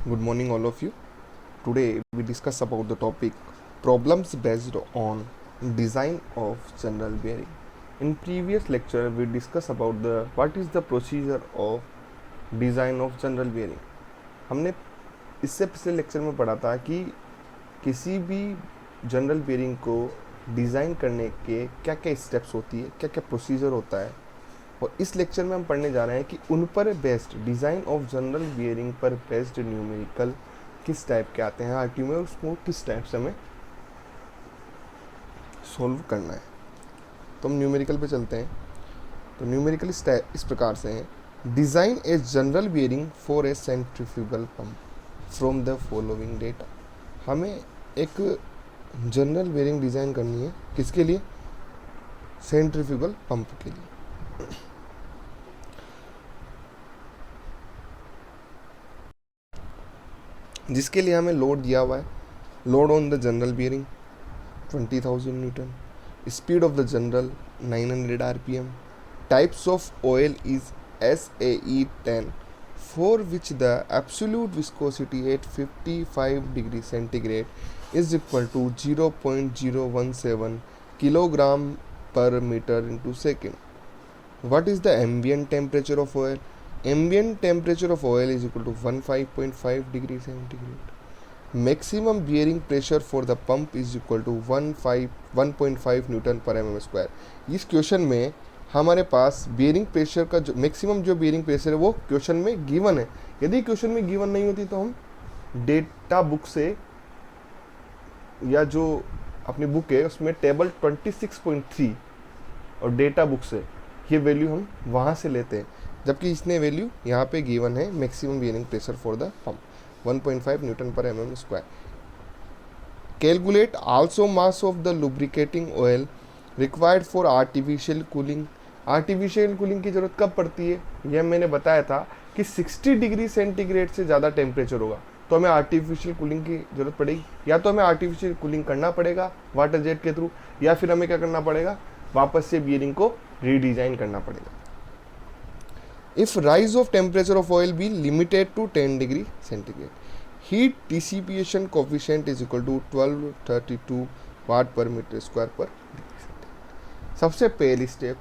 Good morning, all of you. Today we discuss about the topic problems based on design of general bearing. In previous lecture, we discuss about the what is the procedure of design of general bearing. हमने इससे पिछले lecture में पढ़ा था कि किसी भी general bearing को डिज़ाइन करने के क्या क्या स्टेप्स होती है, क्या क्या प्रोसीजर होता है, और इस लेक्चर में हम पढ़ने जा रहे हैं कि उन पर based design of journal bearing पर बेस्ड न्यूमेरिकल किस टाइप के आते हैं आरटीयू में, उसको किस टाइप से हमें सॉल्व करना है। तो हम न्यूमेरिकल पे चलते हैं। तो न्यूमेरिकल इस प्रकार से हैं, design a general bearing for a centrifugal pump from the following data. हमें एक जनरल बियरिंग डिज़ाइन करनी है, किसके लिए? सेंट्रीफ्यूगल पंप के लिए। जिसके लिए हमें लोड दिया हुआ है, load on the journal bearing 20,000 Newton, speed of the general 900 RPM, types of oil is SAE10 for which the absolute viscosity at 55 degree centigrade is equal to 0.017 kilogram per meter into second. What is the ambient temperature of oil? Ambient temperature of oil is equal to 15.5 degree centigrade. Maximum bearing pressure for the pump is equal to 1.5 Newton पर mm square. इस question में हमारे पास bearing pressure का जो maximum जो bearing pressure है वो question में गिवन है। यदि क्वेश्चन में गिवन नहीं होती तो हम डेटा बुक से या जो अपनी बुक है उसमें टेबल 26.3 और डेटा बुक से ये वैल्यू हम वहाँ से लेते हैं, जबकि इसने वैल्यू यहाँ पे गिवन है maximum bearing pressure for the pump 1.5 Newton पर mm square. Calculate also mass of the lubricating oil required for artificial cooling. Artificial cooling की ज़रूरत कब पड़ती है? यह मैंने बताया था कि 60 डिग्री सेंटीग्रेड से ज़्यादा टेम्परेचर होगा तो हमें आर्टिफिशियल कूलिंग की ज़रूरत पड़ेगी। या तो हमें आर्टिफिशियल कूलिंग करना पड़ेगा वाटर जेट के थ्रू, या फिर हमें क्या करना पड़ेगा, वापस से बियरिंग को रीडिज़ाइन करना पड़ेगा। If rise of temperature of oil be limited to 10 degree centigrade, heat dissipation coefficient is equal to 1232 watt per metre square per degree centigrade. सबसे पहली स्टेप,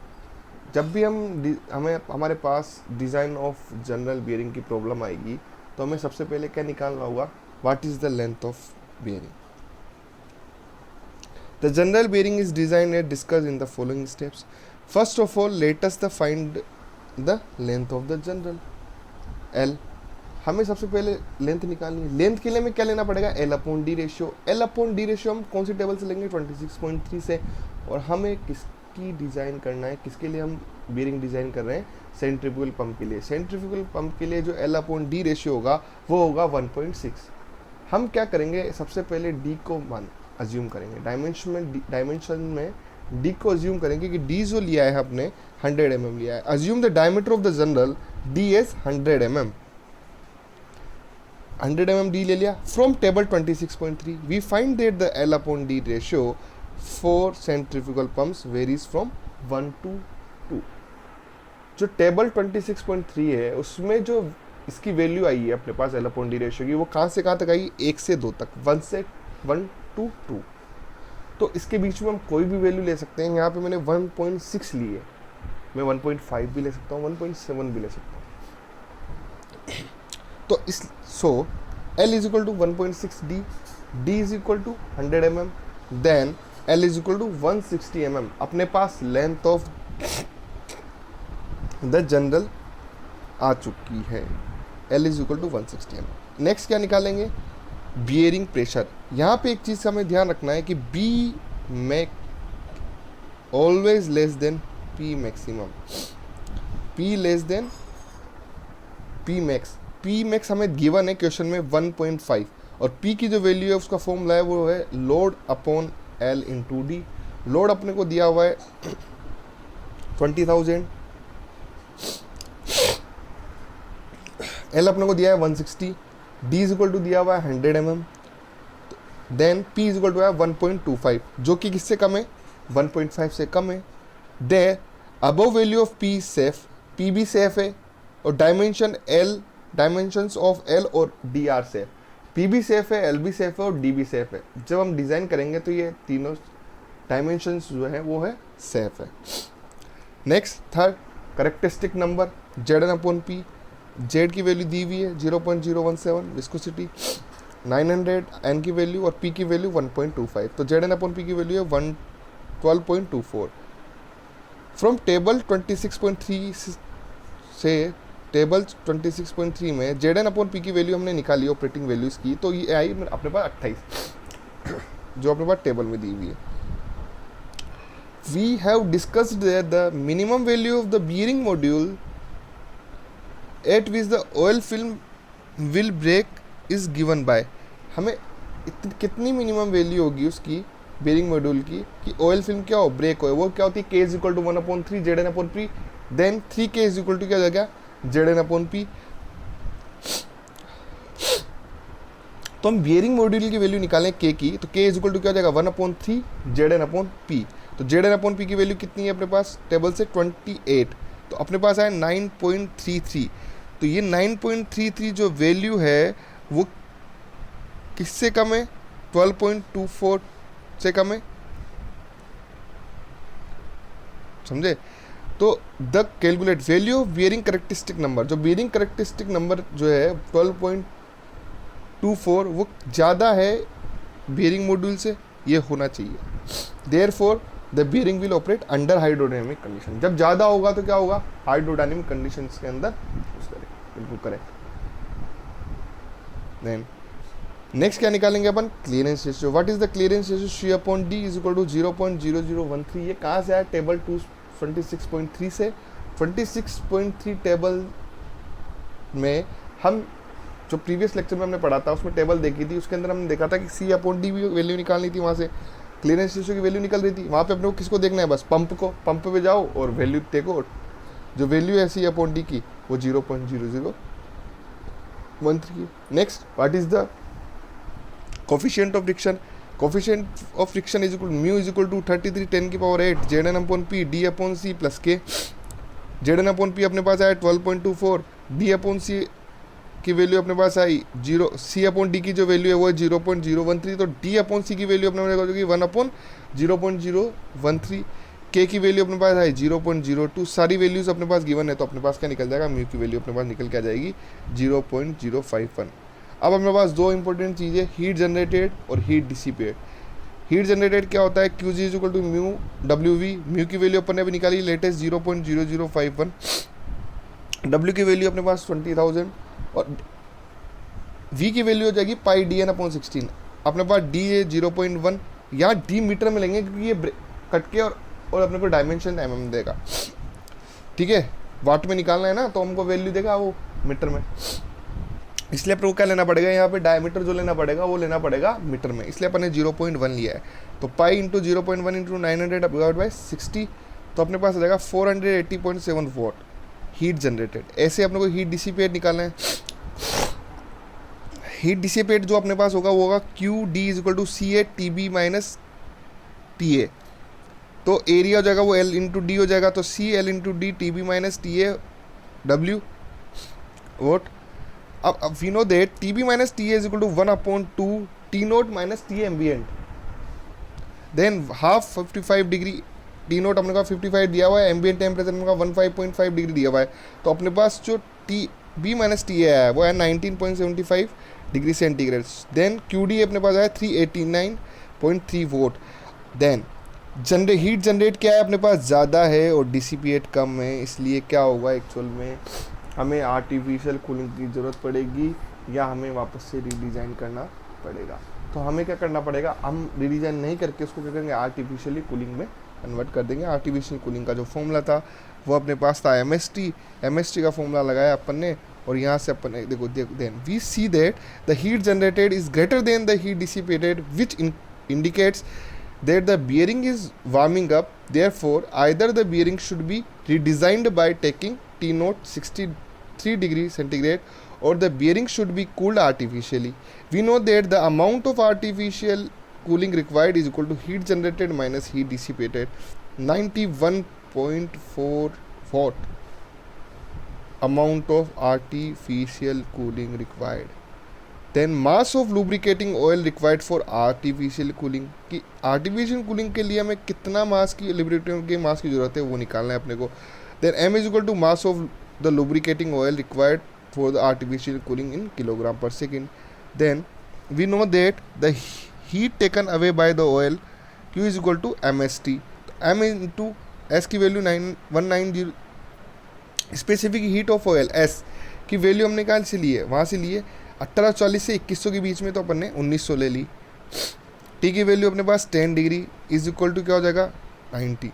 जब भी हमें हमारे पास डिज़ाइन ऑफ जनरल बियरिंग की प्रॉब्लम आएगी तो हमें सबसे पहले क्या निकालना होगा? What is the length of bearing. The journal bearing is design and discuss in the following steps. First of all let us the find the length of the general L। हमें सबसे पहले लेंथ निकालनी है। Length के लिए हमें क्या लेना पड़ेगा? L/D ratio. L/D रेशियो हम कौन सी टेबल से लेंगे? 26.3 से। और हमें किसकी डिज़ाइन करना है, किसके लिए हम बियरिंग डिज़ाइन कर रहे हैं? सेंट्रीफ्यूगल पंप के लिए। सेंट्रीफ्यूगल पंप के लिए जो L/D रेशियो होगा वो होगा 1.6। हम क्या करेंगे, सबसे पहले D को मान अज्यूम करेंगे। डायमेंशन में D को अज्यूम करेंगे कि D जो लिया है आपने 100 mm लिया है। Assume the diameter of the journal D is 100 mm। 100 mm D ले लिया। From table 26.3 we find that the L/D ratio for centrifugal pumps varies from 1 to 2। जो टेबल 26.3 है उसमें जो इसकी वैल्यू आई है अपने पास L/D रेशियो की, वो कहाँ से कहाँ तक आई? 1 से 2 तक, 1 to 2। तो इसके बीच में हम कोई भी वैल्यू ले सकते हैं। यहाँ पे मैंने 1.6 ली है, मैं 1.5 भी ले सकता हूँ, 1.7 भी ले सकता हूँ। तो इस L is equal to 1.6 D is equal to 100 mm, then L is equal to 160 mm। अपने पास लेंथ ऑफ द जनरल आ चुकी है, L is equal to 160 mm। Next क्या निकालेंगे? Bearing pressure. यहाँ पे एक चीज़ हमें ध्यान रखना है कि B mac always less than P maximum, P less than P max. P max हमें गिवन है क्वेश्चन में 1.5, और P की जो वैल्यू है उसका फॉर्मूला है वो है load upon L into D। Load अपने को दिया हुआ है 20,000, L अपने को दिया है 160, D इज इक्वल टू दिया हुआ है 100 mm, then P is equal to है 1.25, जो कि किससे कम है? 1.5 से कम है। They above value of P safe, P भी सेफ है, और dimension L dimensions of L और डी आर सेफ। पी भी सेफ है, एल भी सेफ है और डी भी सेफ है। जब हम डिज़ाइन करेंगे तो ये तीनों डायमेंशंस जो है वो है सेफ है। Next third characteristic number Z N upon P. Z की वैल्यू दी हुई है 0.017, विस्कोसिटी 900, एन की वैल्यू और पी की वैल्यू 1.25। तो जेड एन अपॉन पी की वैल्यू है 12.24। फ्रॉम टेबल 26.3 से टेबल 26.3 में जेड एन अपॉन पी की वैल्यू हमने निकाली ऑपरेटिंग वैल्यूज़ की, तो ये आई अपने पास 28 जो अपने पास टेबल में दी हुई है। We have discussed that the minimum value of the bearing module at which the oil film will break is given by. हमें कितनी मिनिमम वैल्यू होगी उसकी बेयरिंग मॉड्यूल की कि ऑयल फिल्म क्या हो, ब्रेक हो। वो क्या होती है, K is equal to 1/3 Z N upon P, then 3k is equal to क्या हो जाएगा, जेड एन अपॉन पी। तो हम बियरिंग मॉड्यूल की वैल्यू निकालें के की, तो के इज इक्वल टू क्या हो जाएगा 1/3 जेड एन अपॉन पी। तो जेड एन अपॉन पी की वैल्यू कितनी है अपने पास टेबल से 28, तो अपने पास आया 9.33। तो ये 9.33 जो वैल्यू है वो किससे कम है, 12.24 से कम है, समझे। तो the calculate value of bearing characteristic number, जो बियरिंग करेक्टरिस्टिक नंबर जो है 12.24 वो ज़्यादा है बियरिंग मॉड्यूल से, ये होना चाहिए। Therefore the bearing will operate under hydrodynamic condition. जब ज़्यादा होगा तो क्या होगा, हाइड्रोडायनेमिक कंडीशंस के अंदर यूज करें, बिल्कुल करेक्ट। देन नेक्स्ट क्या निकालेंगे अपन, clearance ratio. What is the clearance ratio, C upon D is equal to 0.0013। ये कहाँ से आया, टेबल 26.3 से। 26.3 टेबल में हम जो प्रीवियस लेक्चर में हमने पढ़ा था उसमें टेबल देखी थी, उसके अंदर हमने देखा था कि सी अपॉन डी भी वैल्यू निकालनी थी, वहाँ से क्लियरेंस रेशियो की वैल्यू निकल रही थी। वहाँ पे अपने को किसको देखना है, बस पंप को। पंप पे जाओ और वैल्यू देखो, जो वैल्यू है सी अपॉन डी की वो 0.0013। Next what is the coefficient of friction. Coefficient of friction is equal mu is equal to 33 10⁸ Z N upon P D upon C plus K. Z N upon P अपने पास आया 12.24, D upon सी की value अपने पास आई 0, सी upon D की जो value है वो है 0.013, तो डी अपॉन सी की वैल्यू अपने पास होगी 1/0.013। के की वैल्यू अपने पास आई 0.02। सारी वैल्यूज अपने पास गिवन है, तो अपने पास क्या निकल जाएगा, म्यू की वैल्यू अपने पास निकल के आ जाएगी 0.051। अब अपने पास दो इंपॉर्टेंट चीज़ें, हीट जनरेटेड और हीट डिसिपेट। हीट जनरेटेड क्या होता है, Q G is equal to mu W V. Mu की वैल्यू अपन ने अभी निकाली लेटेस्ट 0.0051, डब्ल्यू की वैल्यू अपने पास 20,000 और वी की वैल्यू हो जाएगी पाई डी एन अपॉन 16। अपने पास डी है 0.1, यहाँ डी मीटर में लेंगे क्योंकि ये कट के और अपने को डायमेंशन mm देगा, ठीक है। वाट में निकालना है ना, तो हमको वैल्यू देगा वो मीटर में, इसलिए अपने को क्या लेना पड़ेगा, यहाँ पे डायमीटर जो लेना पड़ेगा वो लेना पड़ेगा मीटर में, इसलिए अपन ने 0.1 लिया है। तो pi into 0.1 into 900 divide by 60, तो अपने पास आ जाएगा 480.7 वॉट हीट जनरेटेड। ऐसे अपने को हीट डिसिपेट निकालना है। हीट डिसिपेट जो अपने पास होगा वो होगा Q D is equal to C A T B minus T A. तो एरिया हो जाएगा वो एल इंटू डी हो जाएगा, तो C L into D T B minus T A W वोट। अब we know that T B minus T A is equal to 1/2 T naught minus T ambient, then half 55 degree. T naught अपने का 55 दिया हुआ है, ambient temperature अपने का 15.5 degree दिया हुआ है, तो अपने पास जो T B minus T A है वो है 19.75 degree centigrade. Then Q D अपने पास आया 389.3 वोट। देन हीट जनरेट क्या है अपने पास ज़्यादा है और डिसिपिएट कम है, इसलिए क्या होगा एक्चुअल में हमें आर्टिफिशियल कूलिंग की ज़रूरत पड़ेगी या हमें वापस से रीडिज़ाइन करना पड़ेगा। तो हमें क्या करना पड़ेगा, हम रीडिज़ाइन नहीं करके उसको क्या करेंगे, आर्टिफिशियली कूलिंग में कन्वर्ट कर देंगे। आर्टिफिशियल कूलिंग का जो फॉर्मूला था वो अपने पास था एमएसटी का फॉर्मूला लगाया अपन ने, और यहाँ से अपन ने देखो then we see that the heat generated is greater than the heat dissipated which indicates that the bearing is warming up. Therefore either the bearing should be redesigned by taking T naught 63 degree centigrade or the bearing should be cooled artificially. We know that the amount of artificial cooling required is equal to heat generated minus heat dissipated, 91.4 watt। amount of artificial cooling required. Then mass of lubricating oil required for artificial cooling, कि artificial cooling के लिए हमें कितना मास की lubricant के मास की ज़रूरत है वो निकालना है अपने को. Then m is equal to mass of the lubricating oil required for the artificial cooling in kilogram per second. Then we know that the heat taken away by the oil Q is equal to mst. m into s की value 190, specific heat of oil s की value हमने कहाँ से ली है, वहाँ से लिए 1840 से 2100 के बीच में, तो अपन ने 1900 ले ली. T की वैल्यू अपने पास 10 डिग्री इज इक्वल टू क्या हो जाएगा 90.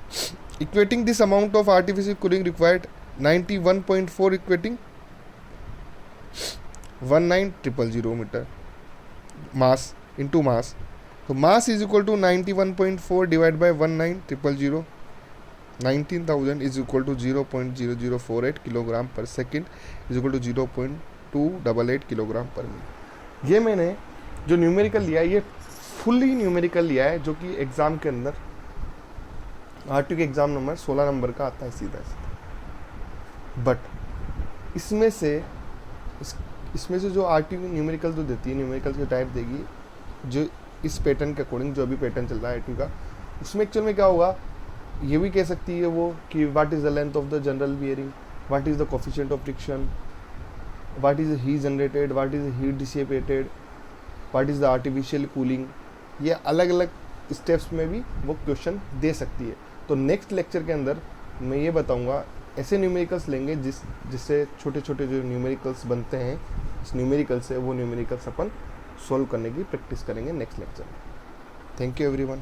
Equating this amount of artificial cooling required 91.4 equating 19000 metre mass into mass. तो mass is equal to 91.4 divide by 19000, 19,000 is equal to 0.0048 kilogram per second is equal to 0.288 kilogram per minute. ये मैंने जो numerical लिया है ये fully numerical लिया है, जो कि एग्ज़ाम के अंदर आरटीयू के एग्ज़ाम नंबर 16 नंबर का आता है सीधा सीधा. बट इसमें से जो आरटीयू न्यूमेरिकल तो देती है, न्यूमेरिकल के टाइप देगी जो इस पैटर्न के अकॉर्डिंग, जो अभी पैटर्न चल रहा है आरटीयू का, उसमें एक्चुअल में क्या होगा ये भी कह सकती है वो कि what is the length of the journal bearing, what is the coefficient of friction, what is the heat generated, what is the heat dissipated, what is the artificial cooling. ये अलग अलग स्टेप्स में भी वो क्वेश्चन दे सकती है. तो next lecture के अंदर मैं ये बताऊंगा ऐसे न्यूमेरिकल्स लेंगे जिससे छोटे छोटे जो न्यूमेरिकल्स बनते हैं, इस न्यूमेरिकल से वो न्यूमेरिकल्स अपन सॉल्व करने की प्रैक्टिस करेंगे नेक्स्ट लेक्चर में. Thank you everyone.